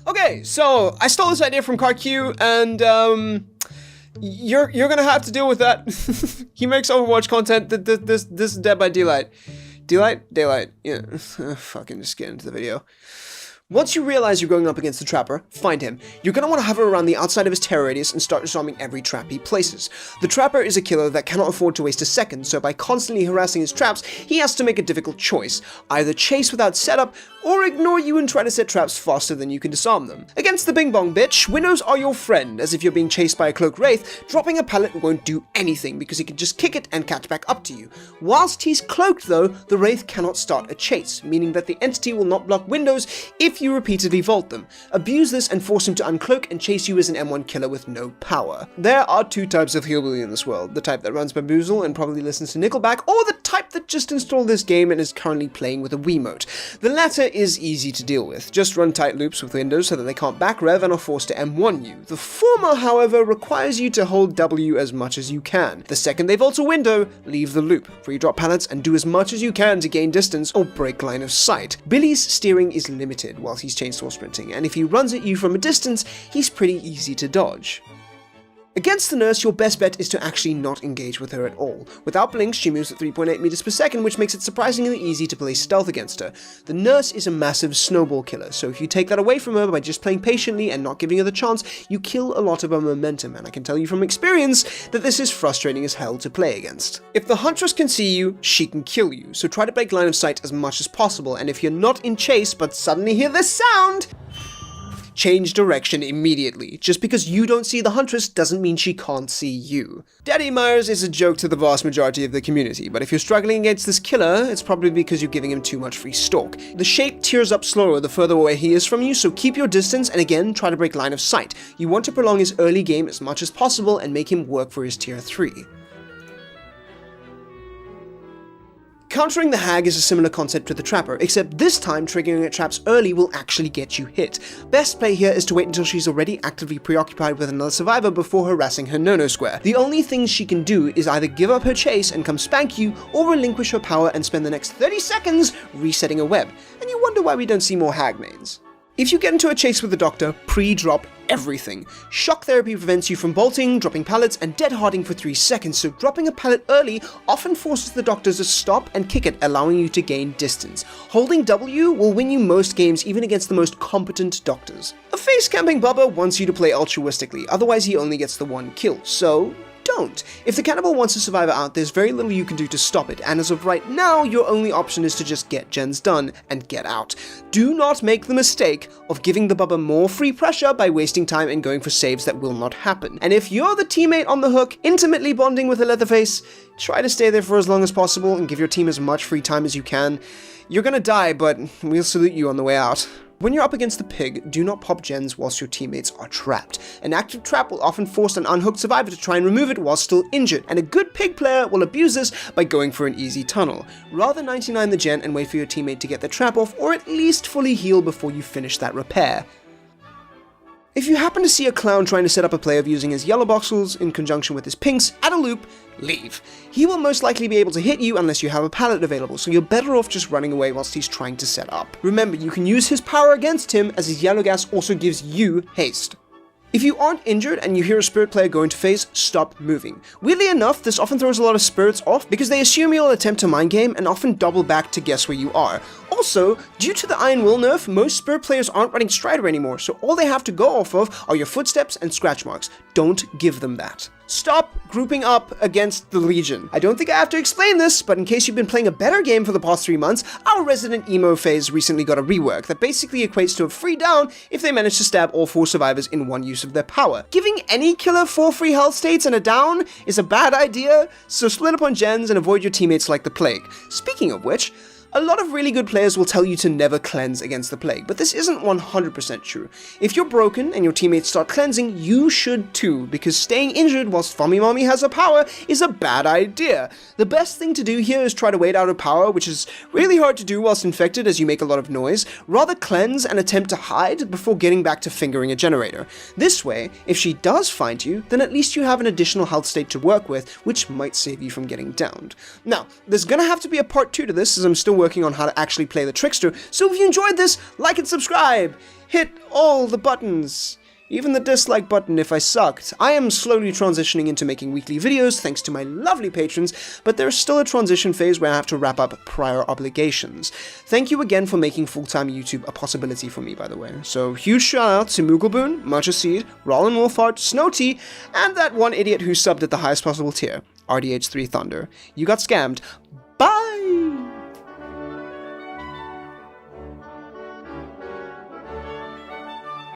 Okay, so I stole this idea from CarQ, and you're gonna have to deal with that. He makes Overwatch content. This is Dead by Daylight. Daylight. Yeah. Fucking just get into the video. Once you realize you're going up against the Trapper, find him. You're going to want to hover around the outside of his terror radius and start disarming every trap he places. The Trapper is a killer that cannot afford to waste a second, so by constantly harassing his traps, he has to make a difficult choice. Either chase without setup, or ignore you and try to set traps faster than you can disarm them. Against the Bing Bong bitch, windows are your friend, as if you're being chased by a cloaked Wraith, dropping a pallet won't do anything because he can just kick it and catch back up to you. Whilst he's cloaked though, the Wraith cannot start a chase, meaning that the entity will not block windows if you repeatedly vault them. Abuse this and force him to uncloak and chase you as an M1 killer with no power. There are two types of Hillbilly in this world, the type that runs Bamboozle and probably listens to Nickelback, or the type that just installed this game and is currently playing with a Wiimote. The latter is easy to deal with. Just run tight loops with windows so that they can't back rev and are forced to M1 you. The former, however, requires you to hold W as much as you can. The second they vault a window, leave the loop, free drop pallets, and do as much as you can to gain distance or break line of sight. Billy's steering is limited while he's chainsaw sprinting, and if he runs at you from a distance, he's pretty easy to dodge. Against the nurse, your best bet is to actually not engage with her at all. Without blinks, she moves at 3.8 meters per second, which makes it surprisingly easy to play stealth against her. The nurse is a massive snowball killer, so if you take that away from her by just playing patiently and not giving her the chance, you kill a lot of her momentum, and I can tell you from experience that this is frustrating as hell to play against. If the Huntress can see you, she can kill you, so try to break line of sight as much as possible, and if you're not in chase but suddenly hear this sound, change direction immediately. Just because you don't see the Huntress doesn't mean she can't see you. Daddy Myers is a joke to the vast majority of the community, but if you're struggling against this killer, it's probably because you're giving him too much free stalk. The shape tears up slower the further away he is from you, so keep your distance and again try to break line of sight. You want to prolong his early game as much as possible and make him work for his tier 3. Countering the Hag is a similar concept to the Trapper, except this time triggering her traps early will actually get you hit. Best play here is to wait until she's already actively preoccupied with another survivor before harassing her no-no square. The only thing she can do is either give up her chase and come spank you, or relinquish her power and spend the next 30 seconds resetting a web. And you wonder why we don't see more Hag mains. If you get into a chase with the Doctor, pre-drop everything. Shock therapy prevents you from bolting, dropping pallets, and dead-harding for 3 seconds, so dropping a pallet early often forces the Doctors to stop and kick it, allowing you to gain distance. Holding W will win you most games, even against the most competent Doctors. A face-camping Bubba wants you to play altruistically, otherwise he only gets the one kill, so don't. If the cannibal wants a survivor out, there's very little you can do to stop it, and as of right now, your only option is to just get gens done and get out. Do not make the mistake of giving the Bubba more free pressure by wasting time and going for saves that will not happen. And if you're the teammate on the hook, intimately bonding with a Leatherface, try to stay there for as long as possible and give your team as much free time as you can. You're gonna die, but we'll salute you on the way out. When you're up against the pig, do not pop gens whilst your teammates are trapped. An active trap will often force an unhooked survivor to try and remove it while still injured, and a good pig player will abuse this by going for an easy tunnel. Rather 99 the gen and wait for your teammate to get the trap off, or at least fully heal before you finish that repair. If you happen to see a clown trying to set up a play of using his yellow voxels in conjunction with his pinks at a loop, leave. He will most likely be able to hit you unless you have a pallet available, so you're better off just running away whilst he's trying to set up. Remember, you can use his power against him, as his yellow gas also gives you haste. If you aren't injured and you hear a spirit player go into phase, stop moving. Weirdly enough, this often throws a lot of spirits off because they assume you'll attempt to mind game and often double back to guess where you are. Also, due to the Iron Will nerf, most spirit players aren't running Strider anymore, so all they have to go off of are your footsteps and scratch marks. Don't give them that. Stop grouping up against the Legion. I don't think I have to explain this, but in case you've been playing a better game for the past 3 months, our Resident Emo phase recently got a rework that basically equates to a free down if they manage to stab all 4 survivors in one use of their power. Giving any killer 4 free health states and a down is a bad idea, so split up on gens and avoid your teammates like the plague. Speaking of which, a lot of really good players will tell you to never cleanse against the plague, but this isn't 100% true. If you're broken and your teammates start cleansing, you should too, because staying injured whilst Fummy Mommy has her power is a bad idea. The best thing to do here is try to wait out her power, which is really hard to do whilst infected as you make a lot of noise. Rather cleanse and attempt to hide before getting back to fingering a generator. This way, if she does find you, then at least you have an additional health state to work with, which might save you from getting downed. Now, there's gonna have to be a part 2 to this, as I'm still working on how to actually play the Trickster, so if you enjoyed this, like and subscribe! Hit all the buttons! Even the dislike button if I sucked. I am slowly transitioning into making weekly videos thanks to my lovely patrons, but there's still a transition phase where I have to wrap up prior obligations. Thank you again for making full-time YouTube a possibility for me, by the way. So huge shout out to Moogleboon, Matcha Seed, Rollin Wolfheart, Snow Tea, and that one idiot who subbed at the highest possible tier, RDH3 Thunder. You got scammed. Bye!